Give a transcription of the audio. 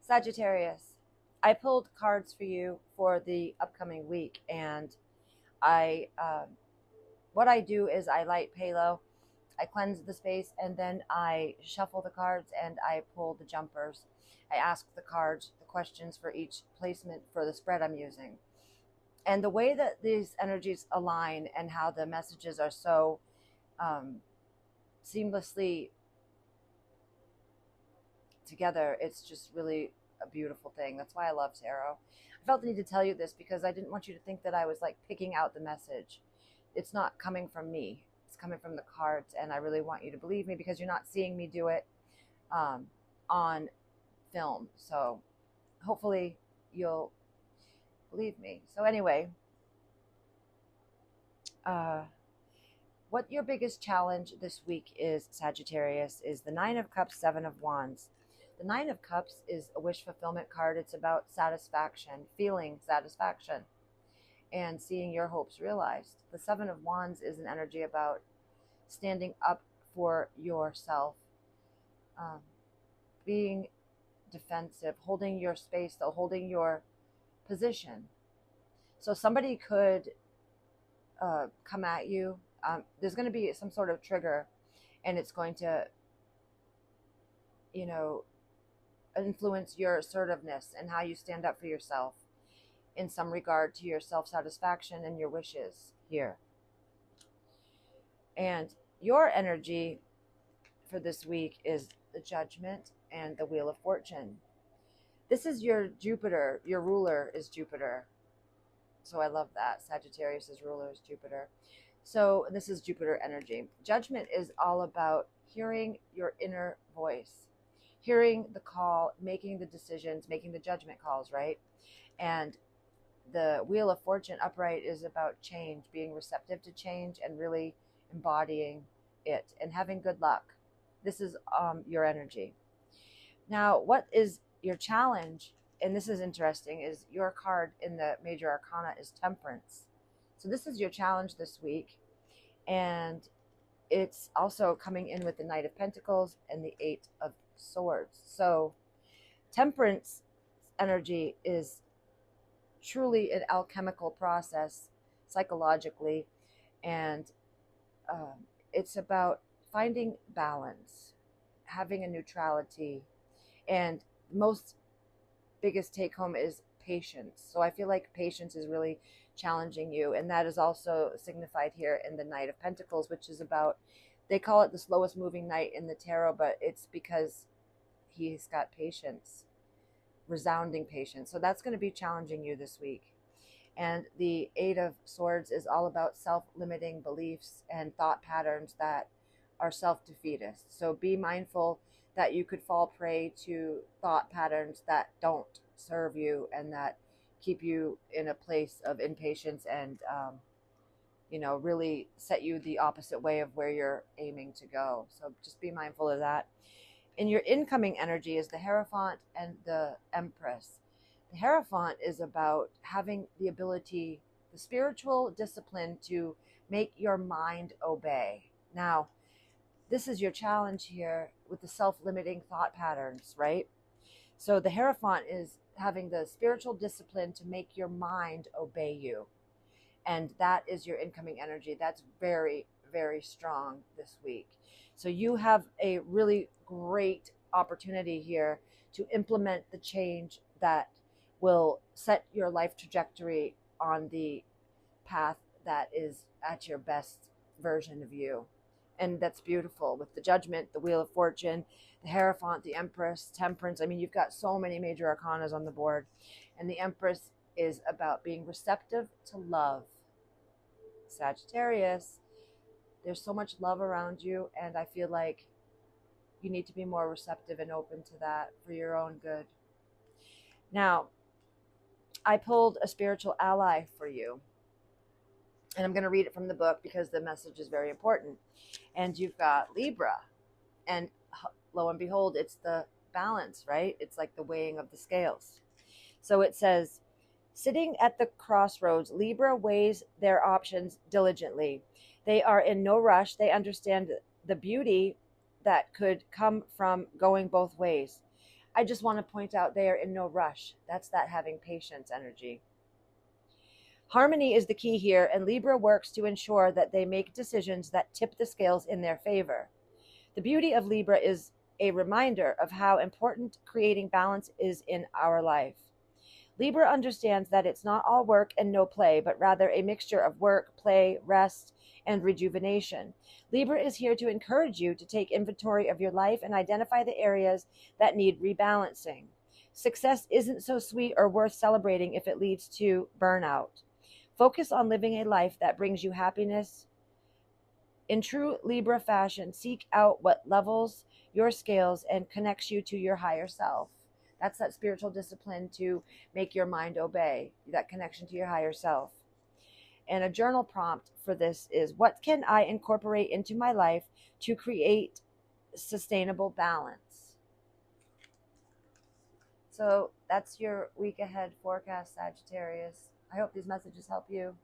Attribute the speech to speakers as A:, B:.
A: Sagittarius, I pulled cards for you for the upcoming week, and I what I do is I light Palo, I cleanse the space, and then I shuffle the cards and I pull the jumpers. I ask the cards the questions for each placement for the spread I'm using. And the way that these energies align and how the messages are so um, seamlessly together, it's just really a beautiful thing. That's why I love tarot. I felt the need to tell you this because I didn't want you to think that I was like picking out the message. It's not coming from me, it's coming from the cards, and I really want you to believe me because you're not seeing me do it on film. So hopefully you'll believe me. So anyway, what your biggest challenge this week is, Sagittarius, is the Nine of Cups, Seven of Wands. The Nine of Cups is a wish fulfillment card. It's about satisfaction, feeling satisfaction, and seeing your hopes realized. The Seven of Wands is an energy about standing up for yourself, being defensive, holding your space, though, holding your position. So somebody could come at you. There's going to be some sort of trigger, and it's going to, influence your assertiveness and how you stand up for yourself in some regard to your self-satisfaction and your wishes here. And your energy for this week is the Judgment and the Wheel of Fortune. This is your Jupiter. Your ruler is Jupiter. So I love that. Sagittarius' ruler is Jupiter. So this is Jupiter energy. Judgment is all about hearing your inner voice, hearing the call, making the decisions, making the judgment calls, right? And the Wheel of Fortune upright is about change, being receptive to change and really embodying it and having good luck. This is your energy. Now, what is your challenge? And this is interesting, is your card in the major arcana is Temperance. So this is your challenge this week. And it's also coming in with the Knight of Pentacles and the Eight of Swords. So Temperance energy is truly an alchemical process psychologically, and it's about finding balance, having a neutrality, and most biggest take home is patience. So I feel like patience is really challenging you, and that is also signified here in the Knight of Pentacles, which is about, they call it the slowest moving knight in the tarot, but it's because he's got patience, resounding patience. So that's going to be challenging you this week. And the Eight of Swords is all about self-limiting beliefs and thought patterns that are self-defeatist. So be mindful that you could fall prey to thought patterns that don't serve you and that keep you in a place of impatience and, really set you the opposite way of where you're aiming to go. So just be mindful of that. In your incoming energy is the Hierophant and the Empress. The Hierophant is about having the ability, the spiritual discipline to make your mind obey. Now, this is your challenge here with the self-limiting thought patterns, right? So the Hierophant is having the spiritual discipline to make your mind obey you. And that is your incoming energy. That's very, very strong this week. So you have a really great opportunity here to implement the change that will set your life trajectory on the path that is at your best version of you. And that's beautiful with the Judgment, the Wheel of Fortune, the Hierophant, the Empress, Temperance. I mean, you've got so many major arcanas on the board. And the Empress is about being receptive to love. Sagittarius, there's so much love around you, and I feel like you need to be more receptive and open to that for your own good. Now, I pulled a spiritual ally for you, and I'm going to read it from the book because the message is very important. And you've got Libra, and lo and behold, it's the balance, right? It's like the weighing of the scales. So it says, sitting at the crossroads, Libra weighs their options diligently. They are in no rush. They understand the beauty that could come from going both ways. I just want to point out they are in no rush. That's that having patience energy. Harmony is the key here, and Libra works to ensure that they make decisions that tip the scales in their favor. The beauty of Libra is a reminder of how important creating balance is in our life. Libra understands that it's not all work and no play, but rather a mixture of work, play, rest, and rejuvenation. Libra is here to encourage you to take inventory of your life and identify the areas that need rebalancing. Success isn't so sweet or worth celebrating if it leads to burnout. Focus on living a life that brings you happiness. In true Libra fashion, seek out what levels your scales and connects you to your higher self. That's that spiritual discipline to make your mind obey, that connection to your higher self. And a journal prompt for this is, what can I incorporate into my life to create sustainable balance? So that's your week ahead forecast, Sagittarius. I hope these messages help you.